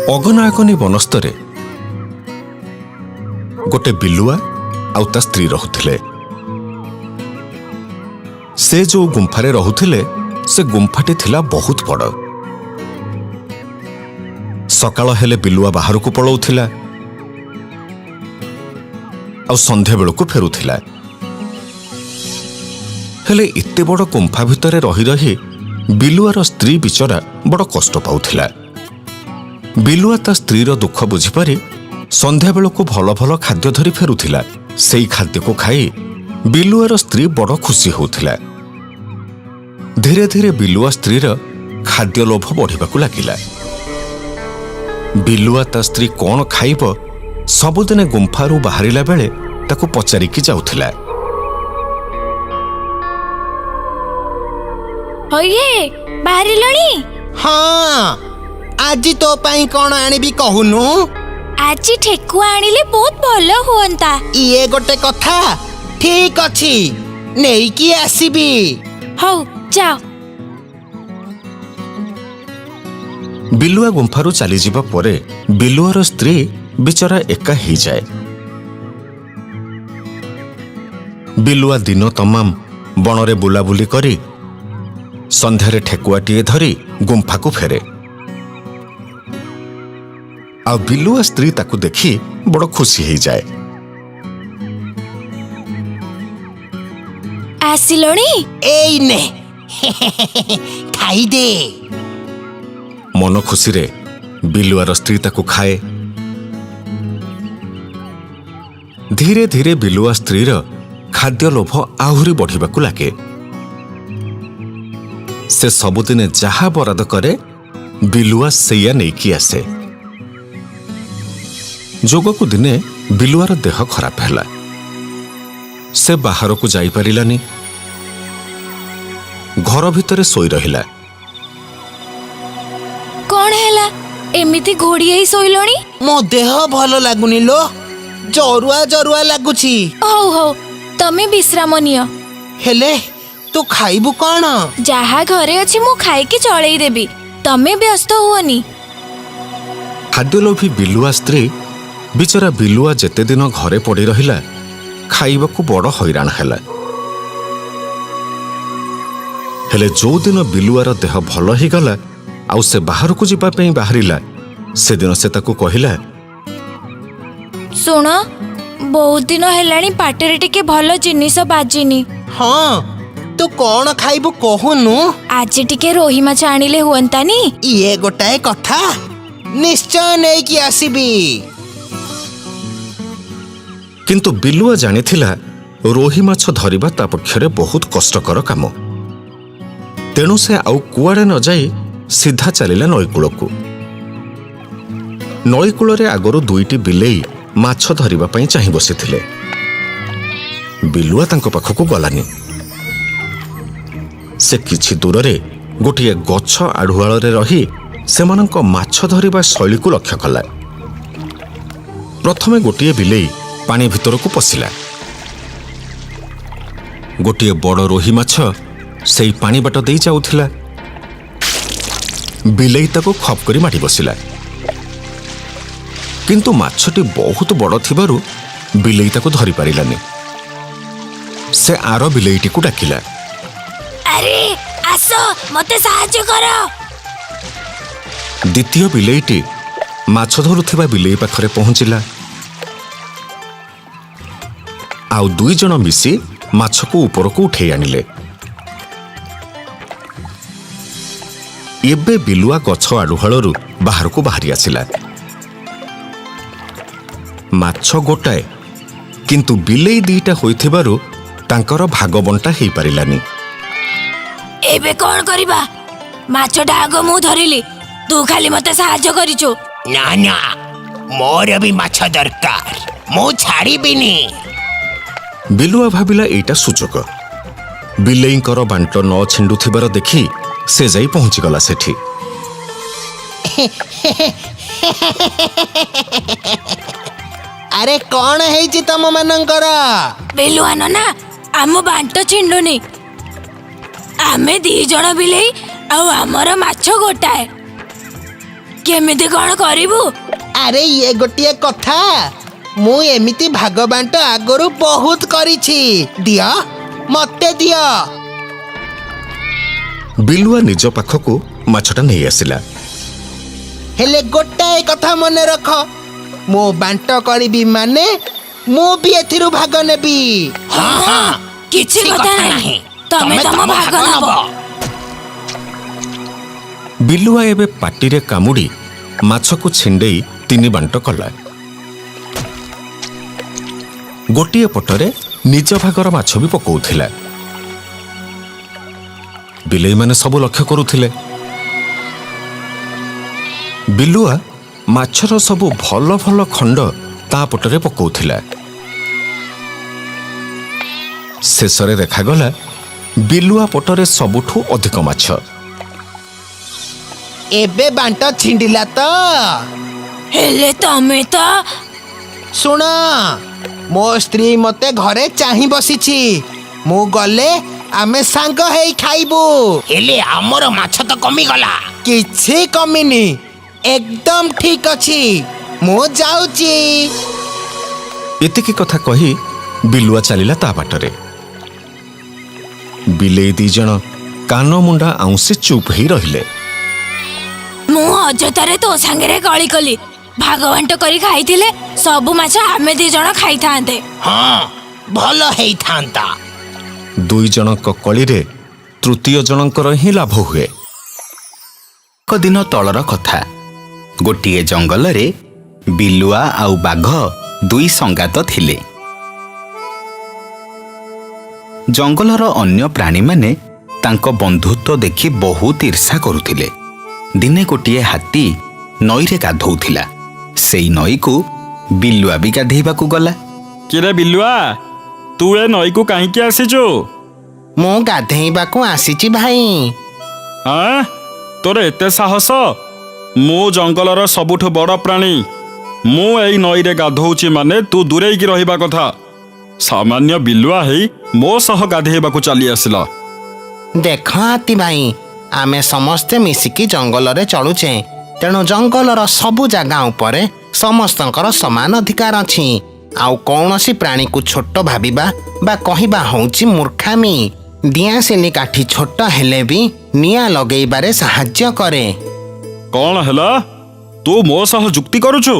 ଅଗନାୟକନୀ ବନସ୍ତରେ गोटे बिलुआ आउ ता स्त्री रहुथिले। से जो गुंफारे रहुथिले से गुंफाटी थिला बहुत बड़। सकाळ हेले बिलुआ बाहर को पळौथिला आउ संध्या बेलू को फेरुथिला। हेले इत्ते बड़ गुंफा भितरे रही रही बिलुआर स्त्री बिचरा बड़ कष्ट पाउथिला। बिलुआ ता स्त्रीर दुख बुझिपारि संध्या बेलू भल भल खाद्य धरी फेरुथिला। सेई खाद्य को खाई बिलुआर स्त्री बड़ खुशी होउथिला। धीरे धीरे बिलुआ स्त्रीर खाद्य लोभ बढ़िबाकू लागिला। बिलुआ ता स्त्री कौन खाइब सबुदिने गुंफारू बाहरिला बेले ताकू पचारिकी जाउथिला। होइए बाहरिलणी? हाँ, आज तो पाई कौन आनिबी कहूनु? आज ठेकुआ आनिले बहुत भलो हुअंता। ये गोटे कथा। ठीक अछि, नेइकी आसीबी। हौ जाओ। बिलुआ गुंफारू चली जिबा परे बिलुआर स्त्री बिचरा एका ही जाए। बिलुआ दिन तमाम बणरे बुलाबुली करी संध्यारे ठेकुआटीए धरी गुंफा को फेरे। आ बिलुआ स्त्री ताकू देखी बड़ खुशी हो जाए। आसिलोणी? एई ने खाई दे। मन खुशी रे बिलुआर स्त्री ताकू खाए। धीरे धीरे बिलुआ स्त्रीर खाद्य लोभ आहुरी बढ़िबाकू लागे। से सबुदिने जहा बराद करे बिलुआ सेया नेकी आसे। जोगकू दिने बिलुआर देह खराब हैला। से बाहर को जाई परिलानी। घर भितरे सोई रहिला। कौन हैला? एमिति घोड़ियाई सोइलोणी? मो देह भलो लागुनी लो, जरुआ जरुआ लागुची। हौ हौ तमे विश्राम नियो। हेले तू खाइबु कौन? जहा घरे अछि मु खाई के चळेई देबी, तमे व्यस्त हुअनी। खाद्यलोभी बिलुआ स्त्री बिचरा बिलुआ जेते दिन घरे पड़ी रहिला खाइबाकू बड़ हैरान हैला। हेले जो दिन बिलुआर देह भल ही गला आउ से बाहर को जिबा पई बाहरिला से दिन से ताकू कहिला, सुन बहुत दिन हेलाणी पाटेरे टिके भलो जिनिस बाजिनी। हाँ, तू कौन खाइबु कहूनु? आज टिके रोही माछ आनिले हुअंतानी। ये गोटाए कथा। निश्चय नेइकी आसीबी। किंतु बिलुआ जानिथिला रोही माछ धरिबा ता पक्षरे बहुत कष्टकर काम। तेणु से आउ कुआड़े न जाई सीधा चलिला नईकूलकू। नईकूलरे आगरू दुईटी बिलेई माछ धरिबा पई चाहि बसिथिले। बिलुआ तांको पाखकू गलानी। से किछि दूररे गोटिए गछ आढ़ुआଳରେ रही सेमानंक माछ धरिबा शैलीकू लक्ष्य कला। प्रथमे गोटिए बिलेई पानी भितरकू पशिला। गोटिए बड़ रोही माछ सेई पानी बाट देई जाउथिला। बिलेई ताको खप करी माटी बसिला। किंतु माछटी बहुत बड़ थिबारु बिलेई ताको धरि पारिलानी। से आरो बिलेईटी को डाकिला। अरे आसो मते सहाय्य करो। द्वितीय बिलेईटी माछ धरुथिबा बिलेई पाखरे पहुंचिला। आउ दुई जण मिसी माछ को ऊपर को उठे आनिले। एबे बिलुआ गछ आड़ुहालरू बाहर को बाहरी आसिला। माछ गोटाए किंतु बिलेई दीटा होइथिबारु तांकर भाग बंटा हेई पारिलानी। एबे कोन करिबा? माछटा आगो मु धरिली, तू खाली मते सहाय्य करिचो। ना ना, मोर भी माछ दरकार, मु छाड़ीबिनी। बिलुआ भाबिला एटा सुजोग। बिलेईंकर बांट न छिंडुथिबार देखि से जाई पहुंची गला सेठी। अरे कौन है तम मानकर? बिलुआ ना आम बांट छिंडुनी। आमे दी जण बिलेई आउ हमर माछ गोटाए। କେମିତି କଣ କରିବୁ? ଆରେ ଇଏ ଗୋଟିଏ କଥା, ମୁଁ ଏମିତି ଭାଗ ବାଣ୍ଟ ଆଗରୁ ବହୁତ କରିଛି। ଦିଅ, ମତେ ଦିଅ। ବିଲୁଆ ନିଜ ପାଖକୁ ମାଛଟା ନେଇ ଆସିଲା। ହେଲେ ଗୋଟାଏ କଥା ମନେ ରଖ, ମୁଁ ବାଣ୍ଟ କରିବି ମାନେ ମୁଁ ବି ଏଥିରୁ ଭାଗ ନେବି। କିଛି କଥା ନାହିଁ, ତମେ ତମ ଭାଗ ନବ। ବିଲୁଆ ଏବେ ପାଟିରେ କାମୁଡ଼ି ମାଛକୁ ଛିଣ୍ଡେଇ 3 ବାଣ୍ଟ କଲା। ଗୋଟିଏ ପଟରେ ନିଜ ଭାଗର ମାଛ ବି ପକାଉଥିଲା। ବିଲେଇମାନେ ସବୁ ଲକ୍ଷ୍ୟ କରୁଥିଲେ। ବିଲୁଆ ମାଛର ସବୁ ଭଲ ଭଲ ଖଣ୍ଡ ତା ପଟରେ ପକାଉଥିଲା। ଶେଷରେ ଦେଖାଗଲା ବିଲୁଆ ପଟରେ ସବୁଠୁ ଅଧିକ ମାଛ। ଏବେ ବାଣ୍ଟ ଛିଣ୍ଡିଲା ତ? ହେଲେ ତମେ ତ ଶୁଣ, ମୋ ସ୍ତ୍ରୀ ମତେ ଘରେ ଚାହିଁ ବସିଛି। ମୁଁ ଗଲେ ଆମେ ସାଙ୍ଗ ହେଇ ଖାଇବୁ। ହେଲେ ଆମର ମାଛ ତ କମିଗଲା। କିଛି କମିନି, ଏକଦମ ଠିକ ଅଛି। ମୁଁ ଯାଉଛି। ଏତିକି କଥା କହି ବିଲୁଆ ଚାଲିଲା ତା ବାଟରେ। ବିଲେଇ 2 ଜଣ କାନ ମୁଣ୍ଡା ଆଉଁସି ଚୁପ୍ ହେଇ ରହିଲେ। ମୁଁ ଅଯଥାରେ ତୋ ସାଙ୍ଗରେ କଳି କଲି। ଭାଗ ବାଣ୍ଟ କରି ଖାଇଥିଲେ ସବୁ ମାଛ ଆମେ 2 ଜଣ ଖାଇଥାନ୍ତେ। ହଁ, ଭଲ ହେଇଥାନ୍ତା। 2 ଜଣଙ୍କ କଳିରେ ତୃତୀୟ ଜଣଙ୍କର ହିଁ ଲାଭ ହୁଏ। ଏକ ଦିନ ତଳର କଥା। ଗୋଟିଏ ଜଙ୍ଗଲରେ ବିଲୁଆ ଆଉ ବାଘ 2 ସଙ୍ଗାତ ଥିଲେ। ଜଙ୍ଗଲର ଅନ୍ୟ ପ୍ରାଣୀମାନେ ତାଙ୍କ ବନ୍ଧୁତ୍ୱ ଦେଖି ବହୁତ ଈର୍ଷା କରୁଥିଲେ। ଦିନେ ଗୋଟିଏ ହାତୀ ନଈରେ ଗାଧୋଉଥିଲା। ସେଇ ନଈକୁ ବିଲୁଆ ବି ଗାଧେଇବାକୁ ଗଲା। କିରେ ବିଲୁଆ, ତୁ ଏ ନଈକୁ କାହିଁକି ଆସିଛୁ? ମୁଁ ଗାଧେଇବାକୁ ଆସିଛି ଭାଇ। ଆଁ, ତୋର ଏତେ ସାହସ? ମୁଁ ଜଙ୍ଗଲର ସବୁଠୁ ବଡ଼ ପ୍ରାଣୀ। ମୁଁ ଏଇ ନଈରେ ଗାଧୋଉଛି ମାନେ ତୁ ଦୂରେଇକି ରହିବା କଥା। ସାମାନ୍ୟ ବିଲୁଆ ହେଇ ମୋ ସହ ଗାଧେଇବାକୁ ଚାଲି ଆସିଲା। ଦେଖ ହାତୀ ଭାଇ, ଆମେ ସମସ୍ତେ ମିଶିକି ଜଙ୍ଗଲରେ ଚଳୁଛେ। ତେଣୁ ଜଙ୍ଗଲର ସବୁ ଜାଗା ଉପରେ ସମସ୍ତଙ୍କର ସମାନ ଅଧିକାର ଅଛି। ଆଉ କୌଣସି ପ୍ରାଣୀକୁ ଛୋଟ ଭାବିବା ବା କହିବା ହେଉଛି ମୂର୍ଖାମି। ଦିଆସିଲି କାଠି ଛୋଟ ହେଲେ ବି ନିଆଁ ଲଗେଇବାରେ ସାହାଯ୍ୟ କରେ। କ'ଣ ହେଲା? ତୁ ମୋ ସହ ଯୁକ୍ତି କରୁଛୁ?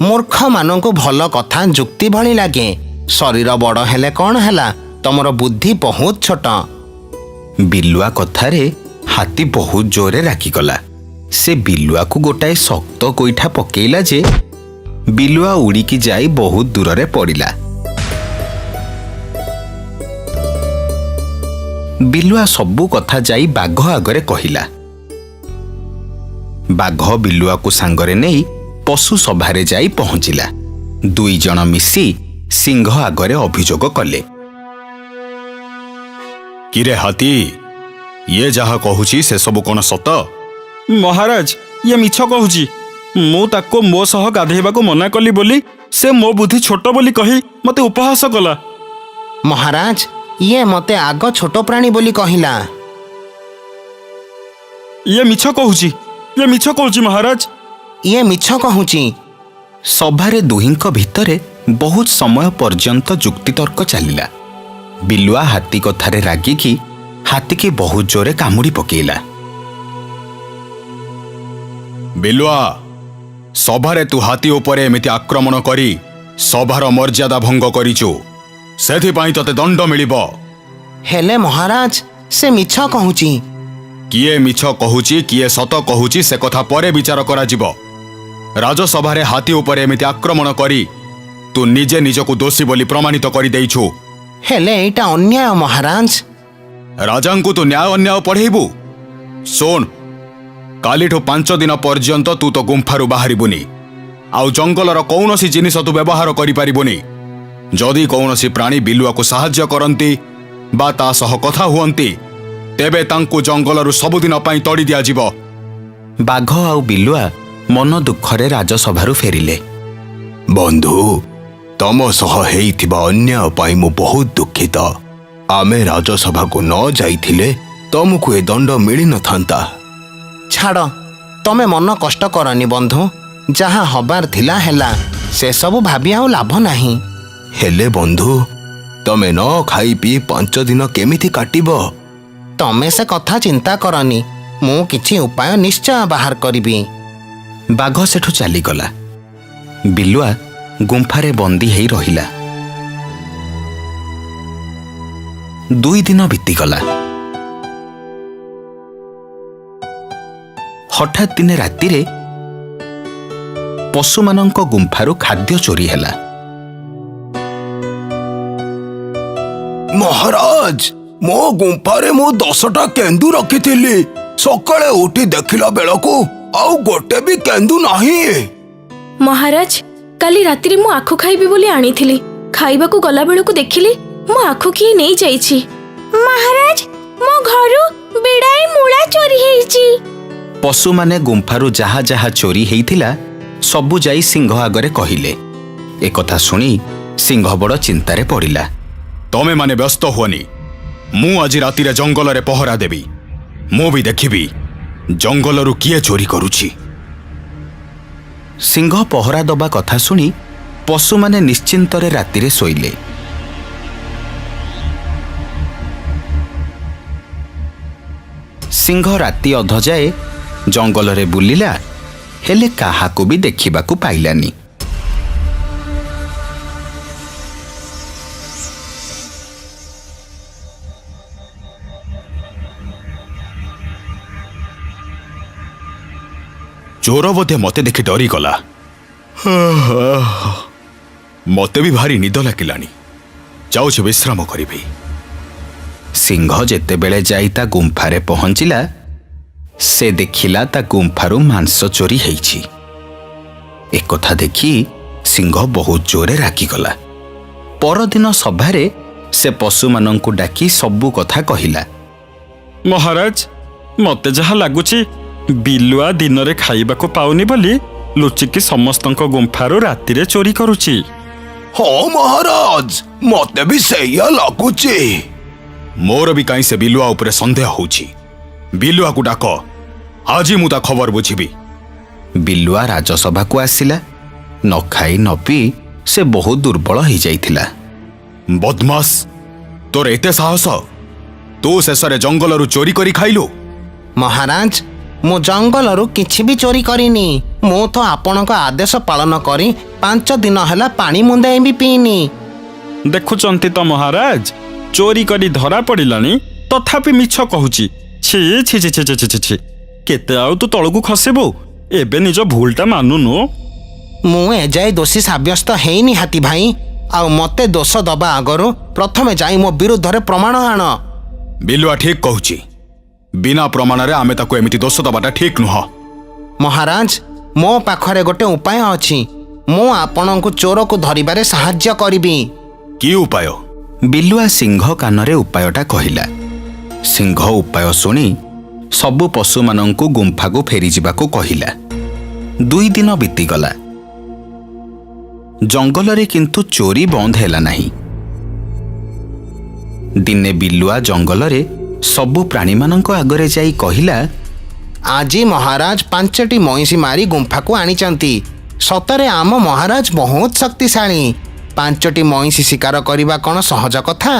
ମୂର୍ଖମାନଙ୍କୁ ଭଲ କଥା ଯୁକ୍ତି ଭଳି ଲାଗେ। ଶରୀର ବଡ଼ ହେଲେ କ'ଣ ହେଲା, ତମର ବୁଦ୍ଧି ବହୁତ ଛୋଟ। ବିଲୁଆ କଥାରେ ହାତୀ ବହୁତ ଜୋରରେ ରାଗିଗଲା। ସେ ବିଲୁଆକୁ ଗୋଟାଏ ଶକ୍ତ ଗୋଇଠା ପକେଇଲା ଯେ ବିଲୁଆ ଉଡ଼ିକି ଯାଇ ବହୁତ ଦୂରରେ ପଡ଼ିଲା। ବିଲୁଆ ସବୁ କଥା ଯାଇ ବାଘ ଆଗରେ କହିଲା। ବାଘ ବିଲୁଆକୁ ସାଙ୍ଗରେ ନେଇ ପଶୁ ସଭାରେ ଯାଇ ପହଞ୍ଚିଲା। 2 ଜଣ ମିଶି ସିଂହ ଆଗରେ ଅଭିଯୋଗ କଲେ। କିରେ ହାତୀ, ଇଏ ଯାହା କହୁଛି ସେସବୁ କ'ଣ ସତ? ମହାରାଜ, ଇଏ ମିଛ କହୁଛି। ମୁଁ ତାକୁ ମୋ ସହ ଗାଧେଇବାକୁ ମନା କଲି ବୋଲି ସେ ମୋ ବୁଦ୍ଧି ଛୋଟ ବୋଲି କହି ମୋତେ ଉପହାସ କଲା। ମହାରାଜ, ଇଏ ମତେ ଆଗ ଛୋଟ ପ୍ରାଣୀ ବୋଲି କହିଲା। ଇଏ ମିଛ କହୁଛି, ମହାରାଜ। ଇଏ ମିଛ କହୁଛି। ସଭାରେ ଦୁହିଁଙ୍କ ଭିତରେ ବହୁତ ସମୟ ପର୍ଯ୍ୟନ୍ତ ଯୁକ୍ତିତର୍କ ଚାଲିଲା। ବିଲୁଆ ହାତୀ କଥାରେ ରାଗିକି ହାତୀକି ବହୁତ ଜୋରେ କାମୁଡ଼ି ପକେଇଲା। ବିଲୁଆ, ସଭାରେ ତୁ ହାତୀ ଉପରେ ଏମିତି ଆକ୍ରମଣ କରି ସଭାର ମର୍ଯ୍ୟାଦା ଭଙ୍ଗ କରିଛୁ। ସେଥିପାଇଁ ତତେ ଦଣ୍ଡ ମିଳିବ। ହେଲେ ମହାରାଜ, ସେ ମିଛ କହୁଛି। କିଏ ମିଛ କହୁଛି କିଏ ସତ କହୁଛି ସେ କଥା ପରେ ବିଚାର କରାଯିବ। ରାଜସଭାରେ ହାତୀ ଉପରେ ଏମିତି ଆକ୍ରମଣ କରି ତୁ ନିଜେ ନିଜକୁ ଦୋଷୀ ବୋଲି ପ୍ରମାଣିତ କରିଦେଇଛୁ। ହେଲେ ଏଇଟା ଅନ୍ୟାୟ ମହାରାଜ। ରାଜାଙ୍କୁ ତୁ ନ୍ୟାୟ ଅନ୍ୟାୟ ପଢ଼େଇବୁ? ଶୁଣ, କାଲିଠୁ 5 ଦିନ ପର୍ଯ୍ୟନ୍ତ ତୁ ତ ଗୁମ୍ଫାରୁ ବାହାରିବୁନି। ଆଉ ଜଙ୍ଗଲର କୌଣସି ଜିନିଷ ତୁ ବ୍ୟବହାର କରିପାରିବୁନି। ଯଦି କୌଣସି ପ୍ରାଣୀ ବିଲୁଆକୁ ସାହାଯ୍ୟ କରନ୍ତି ବା ତା ସହ କଥା ହୁଅନ୍ତି, ତେବେ ତାଙ୍କୁ ଜଙ୍ଗଲରୁ ସବୁଦିନ ପାଇଁ ତଡ଼ି ଦିଆଯିବ। ବାଘ ଆଉ ବିଲୁଆ ମନ ଦୁଃଖରେ ରାଜସଭାରୁ ଫେରିଲେ। ବନ୍ଧୁ, ତମ ସହ ହେଇଥିବା ଅନ୍ୟାୟ ପାଇଁ ମୁଁ ବହୁତ ଦୁଃଖିତ। ଆମେ ରାଜସଭାକୁ ନ ଯାଇଥିଲେ ତମକୁ ଏ ଦଣ୍ଡ ମିଳିନଥାନ୍ତା। ଛାଡ଼, ତମେ ମନ କଷ୍ଟ କରନି ବନ୍ଧୁ, ଯାହା ହବାର ଥିଲା ହେଲା, ସେସବୁ ଭାବି ଆଉ ଲାଭ ନାହିଁ। ହେଲେ ବନ୍ଧୁ, ତମେ ନ ଖାଇ ପିଇ 5 ଦିନ କେମିତି କାଟିବ? ତମେ ସେ କଥା ଚିନ୍ତା କରନି, ମୁଁ କିଛି ଉପାୟ ନିଶ୍ଚୟ ବାହାର କରିବି। ବାଘ ସେଠୁ ଚାଲିଗଲା। ବିଲୁଆ ଗୁମ୍ଫାରେ ବନ୍ଦୀ ହେଇ ରହିଲା। 2 ଦିନ ବିତିଗଲା। ହଠାତ୍ ଦିନେ ରାତିରେ ପଶୁମାନଙ୍କ ଗୁମ୍ଫାରୁ ଖାଦ୍ୟ ଚୋରି ହେଲା। ମହାରାଜ, ମୋ ଗୁମ୍ଫାରେ ମୁଁ 10ଟା କେନ୍ଦୁ ରଖିଥିଲି। ସକାଳେ ଉଠି ଦେଖିଲା ବେଳକୁ ଆଉ ଗୋଟେ ବି କେନ୍ଦୁ ନାହିଁ। ମହାରାଜ, କାଲି ରାତିରେ ମୁଁ ଆଖୁ ଖାଇବି ବୋଲି ଆଣିଥିଲି। ଖାଇବାକୁ ଗଲା ବେଳକୁ ଦେଖିଲି ମୋ ଆଖୁ କିଏ ନେଇ ଯାଇଛି। ମହାରାଜ, ମୋ ଘରୁ ବିଡାଏ ମୂଳା ଚୋରି ହେଇଛି। ପଶୁମାନେ ଗୁମ୍ଫାରୁ ଯାହା ଯାହା ଚୋରି ହେଇଥିଲା ସବୁ ଯାଇ ସିଂହ ଆଗରେ କହିଲେ। ଏକଥା ଶୁଣି ସିଂହ ବଡ଼ ଚିନ୍ତାରେ ପଡ଼ିଲା। ତମେ ମାନେ ବ୍ୟସ୍ତ ହୁଅନି, ମୁଁ ଆଜି ରାତିରେ ଜଙ୍ଗଲରେ ପହରା ଦେବି। ମୁଁ ବି ଦେଖିବି ଜଙ୍ଗଲରୁ କିଏ ଚୋରି କରୁଛି। ସିଂହ ପହରା ଦବା କଥା ଶୁଣି ପଶୁମାନେ ନିଶ୍ଚିନ୍ତରେ ରାତିରେ ଶୋଇଲେ। ସିଂହ ରାତି ଅଧ ଯାଏ ଜଙ୍ଗଲରେ ବୁଲିଲା, ହେଲେ କାହାକୁ ବି ଦେଖିବାକୁ ପାଇଲାନି। ଚୋର ବୋଧେ ମତେ ଦେଖି ଡରିଗଲା। ମତେ ବି ଭାରି ନିଦ ଲାଗିଲାଣି, ଯାଉଛି ବିଶ୍ରାମ କରିବି। ସିଂହ ଯେତେବେଳେ ଯାଇ ତା ଗୁମ୍ଫାରେ ପହଞ୍ଚିଲା, ସେ ଦେଖିଲା ତା ଗୁମ୍ଫାରୁ ମାଂସ ଚୋରି ହେଇଛି। ଏକଥା ଦେଖି ସିଂହ ବହୁତ ଜୋରେ ରାଗିଗଲା। ପରଦିନ ସଭାରେ ସେ ପଶୁମାନଙ୍କୁ ଡାକି ସବୁ କଥା କହିଲା। ମହାରାଜ, ମତେ ଯାହା ଲାଗୁଛି ବିଲୁଆ ଦିନରେ ଖାଇବାକୁ ପାଉନି ବୋଲି ଲୁଚିକି ସମସ୍ତଙ୍କ ଗୁମ୍ଫାରୁ ରାତିରେ ଚୋରି କରୁଛି। ହଁ ମହାରାଜ, ମତେ ବି ସେଇଆ ଲାଗୁଛି। ମୋର ବି କାହିଁ ସେ ବିଲୁଆ ଉପରେ ସନ୍ଦେହ ହଉଛି। ବିଲୁଆକୁ ଡାକ, ଆଜି ମୁଁ ତା ଖବର ବୁଝିବି। ବିଲୁଆ ରାଜସଭାକୁ ଆସିଲା। ନ ଖାଇ ନ ପିଇ ସେ ବହୁତ ଦୁର୍ବଳ ହେଇଯାଇଥିଲା। ବଦମାସ, ତୋର ଏତେ ସାହସ? ତୁ ଶେଷରେ ଜଙ୍ଗଲରୁ ଚୋରି କରି ଖାଇଲୁ? ମହାରାଜ, ମୁଁ ଜଙ୍ଗଲରୁ କିଛି ବି ଚୋରି କରିନି। ମୁଁ ତ ଆପଣଙ୍କ ଆଦେଶ ପାଳନ କରି 5 ଦିନ ହେଲା ପାଣି ମୁନ୍ଦାଏ ବି ପିଇନି। ଦେଖୁଛନ୍ତି ତ ମହାରାଜ, ଚୋରି କରି ଧରା ପଡ଼ିଲାଣି ତଥାପି ମିଛ କହୁଛି। ଛି ଛି ଛି ଛି ଛି ଛି ଛି। କେତେ ଆଉ ତୁ ତଳକୁ ଖସିବୁ? ଏବେ ନିଜ ଭୁଲଟା ମାନୁନୁ। ମୁଁ ଏଯାଏ ଦୋଷୀ ସାବ୍ୟସ୍ତ ହେଇନି ହାତୀ ଭାଇ। ଆଉ ମତେ ଦୋଷ ଦବା ଆଗରୁ ପ୍ରଥମେ ଯାଇ ମୋ ବିରୁଦ୍ଧରେ ପ୍ରମାଣ ଆଣ। ବିଲୁଆ ଠିକ କହୁଛି। ବିନା ପ୍ରମାଣରେ ଆମେ ତାକୁ ଏମିତି ଦୋଷ ଦେବାଟା ଠିକ ନୁହଁ। ମହାରାଜ, ମୋ ପାଖରେ ଗୋଟେ ଉପାୟ ଅଛି। ମୁଁ ଆପଣଙ୍କୁ ଚୋରକୁ ଧରିବାରେ ସାହାଯ୍ୟ କରିବି। କି ଉପାୟ? ବିଲୁଆ ସିଂହ କାନରେ ଉପାୟଟା କହିଲା। ସିଂହ ଉପାୟ ଶୁଣି ସବୁ ପଶୁମାନଙ୍କୁ ଗୁମ୍ଫାକୁ ଫେରିଯିବାକୁ କହିଲା। 2 ଦିନ ବିତିଗଲା। ଜଙ୍ଗଲରେ କିନ୍ତୁ ଚୋରି ବନ୍ଦ ହେଲା ନାହିଁ। ଦିନେ ବିଲୁଆ ଜଙ୍ଗଲରେ ସବୁ ପ୍ରାଣୀମାନଙ୍କ ଆଗରେ ଯାଇ କହିଲା, ଆଜି ମହାରାଜ 5ଟି ମଇଁଷି ମାରି ଗୁମ୍ଫାକୁ ଆଣିଛନ୍ତି। ସତରେ ଆମ ମହାରାଜ ବହୁତ ଶକ୍ତିଶାଳୀ। 5ଟି ମଇଁଷି ଶିକାର କରିବା କ'ଣ ସହଜ କଥା?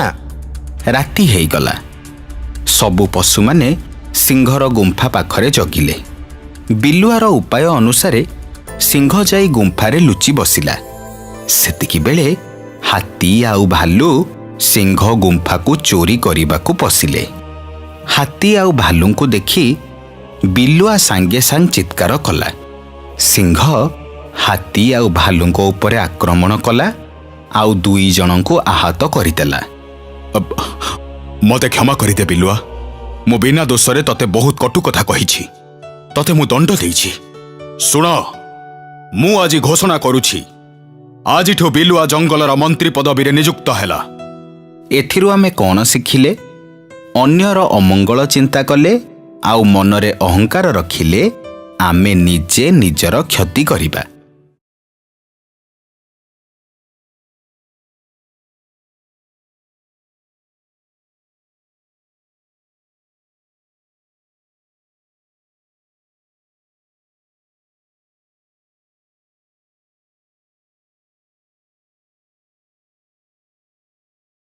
ରାତି ହେଇଗଲା। ସବୁ ପଶୁମାନେ ସିଂହର ଗୁମ୍ଫା ପାଖରେ ଜଗିଲେ। ବିଲୁଆର ଉପାୟ ଅନୁସାରେ ସିଂହ ଯାଇ ଗୁମ୍ଫାରେ ଲୁଚି ବସିଲା। ସେତିକିବେଳେ ହାତୀ ଆଉ ଭାଲୁ ସିଂହ ଗୁମ୍ଫାକୁ ଚୋରି କରିବାକୁ ପଶିଲେ। ହାତୀ ଆଉ ଭାଲୁଙ୍କୁ ଦେଖି ବିଲୁଆ ସାଙ୍ଗେ ସାଙ୍ଗେ ଚିତ୍କାର କଲା। ସିଂହ ହାତୀ ଆଉ ଭାଲୁଙ୍କ ଉପରେ ଆକ୍ରମଣ କଲା ଆଉ 2 ଜଣଙ୍କୁ ଆହତ କରିଦେଲା। ମତେ କ୍ଷମା କରିଦେ ବିଲୁଆ। ମୁଁ ବିନା ଦୋଷରେ ତତେ ବହୁତ କଟୁ କଥା କହିଛି। ତତେ ମୁଁ ଦଣ୍ଡ ଦେଇଛି। ଶୁଣ, ମୁଁ ଆଜି ଘୋଷଣା କରୁଛି, ଆଜିଠୁ ବିଲୁଆ ଜଙ୍ଗଲର ମନ୍ତ୍ରୀ ପଦବୀରେ ନିଯୁକ୍ତ ହେଲା। ଏଥିରୁ ଆମେ କ'ଣ ଶିଖିଲେ? ଅନ୍ୟର ଅମଙ୍ଗଳ ଚିନ୍ତା କଲେ ଆଉ ମନରେ ଅହଙ୍କାର ରଖିଲେ ଆମେ ନିଜେ ନିଜର କ୍ଷତି କରିବା।